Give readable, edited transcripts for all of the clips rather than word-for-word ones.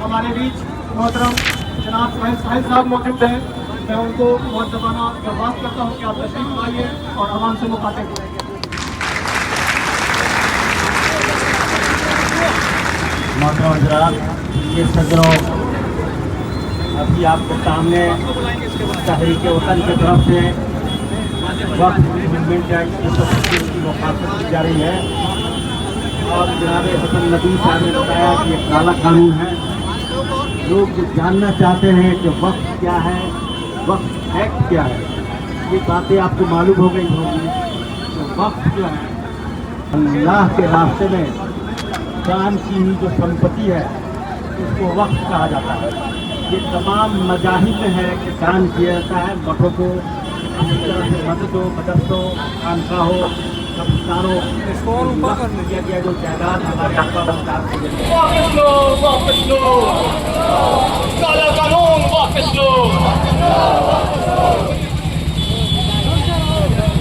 हमारे बीच मोहतरम जनाब साहिल साहब मौजूद हैं। मैं उनको बहुत दबाना दरख्वास्त करता हूँ कि आप तशरीफ लाइए और आवाम से मुखातिब हों। मोहतरम हज़रात, ये सज्जनों, अभी आपके सामने तहरीक वतन की तरफ से वक्फ मूवमेंट एक्ट की मुखातिब की जा रही है और जनाब हसन नबी साहब ने बताया कि ये काला कानून है। लोग जो जानना चाहते हैं कि वक्फ क्या है, वक्फ एक्ट क्या है, ये बातें आपको मालूम हो गई होगी। तो वक्फ जो है अल्लाह के रास्ते में दान की हुई जो संपत्ति है उसको वक्फ कहा जाता है। ये तमाम मजाहिब में है कि दान किया जाता है मठों को, इसी तरह से मस्जिदों, मदरसों, खानकाहों, कब्रिस्तानों किया गया जो जायदाद हमारे आपका वापस लो, वापस लो, काला कानून वापस लो,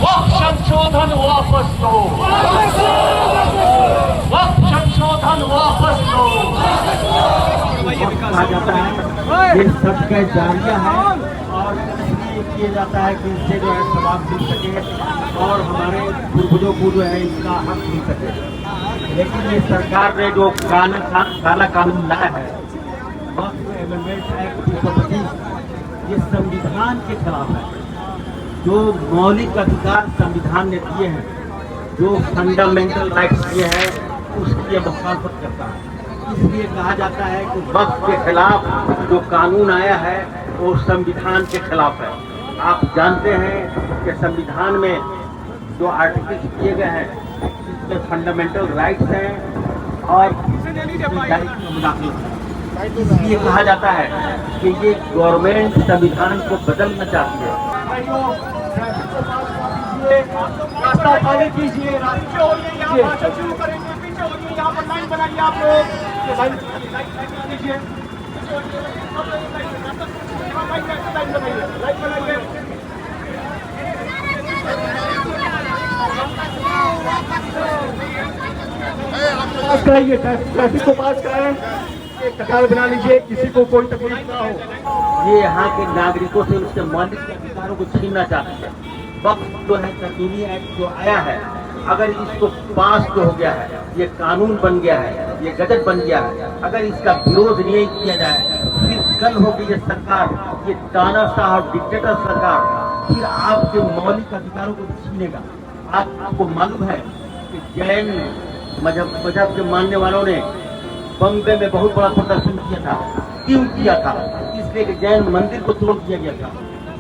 वक्फ संशोधन वापस लो, वक्फ संशोधन वापस लो। कहा जाता है ये सबका जारिया है और इसलिए किया जाता है कि इससे जो है सवाब मिल सके और हमारे पूर्वजों को जो है इसका हक मिल सके। लेकिन ये सरकार ने जो काला कानून लाया है वक्फ एमेंडमेंट एक्ट 225, ये संविधान के खिलाफ है। जो मौलिक अधिकार संविधान ने दिए हैं, जो फंडामेंटल राइट्स दिए हैं, उसकी मुखालफत करता है। इसलिए कहा जाता है कि वक्फ के खिलाफ जो कानून आया है वो संविधान के खिलाफ है। आप जानते हैं कि संविधान में जो आर्टिकल्स दिए गए हैं इसमें फंडामेंटल राइट्स हैं और इसलिए कहा जाता है कि ये गवर्नमेंट संविधान को बदलना चाहती है। रास्ता खाली कीजिए, शुरू करेंगे, पीछे होइए, यहाँ पर लाइन बनाइए आप लोग, लाइन कीजिए, लाइन बनाइए। पास कराइए, ट्रैफिक को पास कराएं, एक कतार बना लीजिए, किसी को कोई तकलीफ ना हो। ये यहाँ के नागरिकों से उसके मौलिक अधिकारों को छीनना चाहते हैं। वक्फ जो है कानूनी एक्ट जो आया है, अगर इसको पास जो हो गया है, ये कानून बन गया है, ये गजट बन गया है, अगर इसका विरोध नहीं किया जाए फिर कल होगी ये सरकार, ये तानाशाह और डिक्टेटर सरकार फिर आपके मौलिक अधिकारों को छीनेगा। आपको मालूम है कि जैन मजहब के मानने वालों ने बम्बे में बहुत बड़ा प्रदर्शन किया था। क्यों किया था? इसलिए कि जैन मंदिर को तोड़ दिया गया था।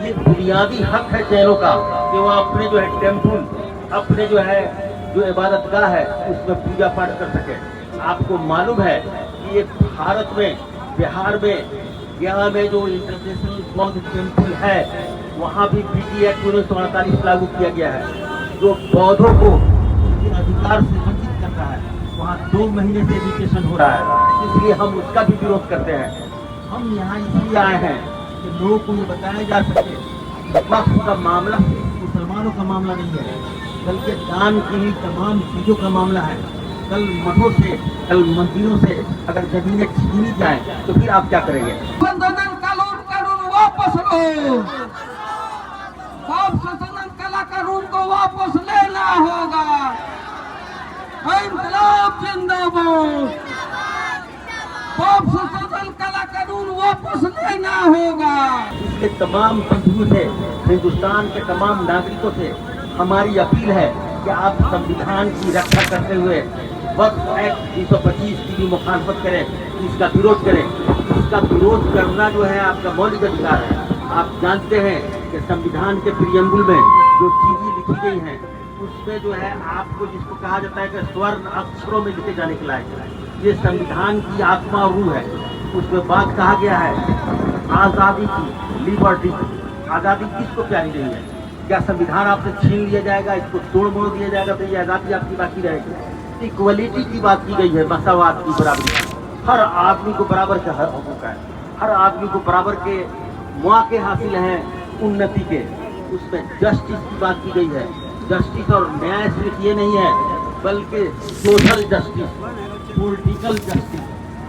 ये बुनियादी हक है जैनों का कि वो अपने जो है टेम्पल, अपने जो है जो इबादतगाह है उसमें पूजा पाठ कर सके। आपको मालूम है कि ये भारत में, बिहार में, गया में जो इंटरनेशनल बौद्ध टेम्पल है वहाँ भी पीटी एक्ट 1948 लागू किया गया है जो बौद्धों को उनके अधिकार से वंचित करता है। वहाँ 2 महीने से एजुकेशन हो रहा है, इसलिए हम उसका भी विरोध करते हैं। हम यहाँ इसलिए आए हैं कि लोगों को ये बताया जा सके वक्फ का मामला मुसलमानों का मामला नहीं है, बल्कि दान की हुई तमाम चीज़ों का मामला है। कल मठों से, कल मंदिरों से अगर जमीनें छीनी जाए तो फिर आप क्या करेंगे? कानून वापस लो, काला कानून को वापस लेना होगा। इंकलाब जिंदाबाद, काला कानून वापस लेना होगा। इसके तमाम बंधुओं से, हिंदुस्तान के तमाम नागरिकों से हमारी अपील है कि आप संविधान की रक्षा करते हुए वक्फ एक्ट 225 की भी मुखालफत करें, इसका विरोध करें। इसका विरोध करना जो है आपका मौलिक अधिकार है। आप जानते हैं कि संविधान के प्रियम्बल में जो चीजें लिखी गई हैं उसमें जो है आपको जिसको कहा जाता है कि स्वर्ण अक्षरों में लिखे जाने के लायक है। ये संविधान की आत्मा और रूह है। उसमें बात कहा गया है आज़ादी की, लिबर्टी की। आज़ादी किसको प्यारी नहीं है? क्या संविधान आपसे छीन लिया जाएगा, इसको तोड़ मोड़ दिया जाएगा तो ये आज़ादी आपकी बाकी रहेगी? इक्वलिटी की बात की गई है, मसावात की, बराबरी। हर आदमी को बराबर का हकूक है, हर आदमी को बराबर के मौके हासिल हैं उन्नति के। उसमें जस्टिस की बात की गई है। जस्टिस और न्याय सिर्फ ये नहीं है बल्कि social justice, political justice,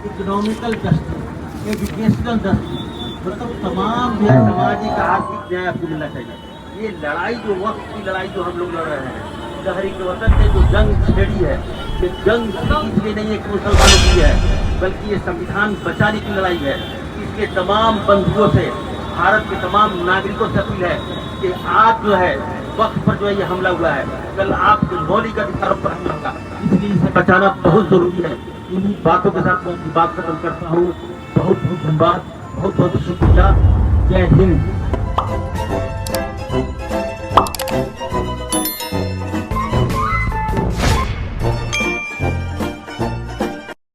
economical justice, educational justice, मतलब तमाम जो है सामाजिक आर्थिक न्याय आपको मिलना चाहिए। ये लड़ाई जो वक्त की लड़ाई जो हम लोग लड़ रहे हैं, तहरीक वतन ने जो जंग छेड़ी है, ये जंग इसलिए नहीं है कि मुसलमानों की है, बल्कि ये संविधान बचाने की लड़ाई है। इसके तमाम बंधुओं से, भारत के तमाम नागरिकों से अपील है कि आज जो है वक्त पर जो है ये हमला हुआ है, कल आपके मौलिक अधिकारों पर हमला होगा, इसलिए इसे बचाना बहुत जरूरी है। इन्हीं बातों के साथ मैं अपनी बात खत्म करता हूँ। बहुत बहुत धन्यवाद, बहुत बहुत शुक्रिया। जय हिंद।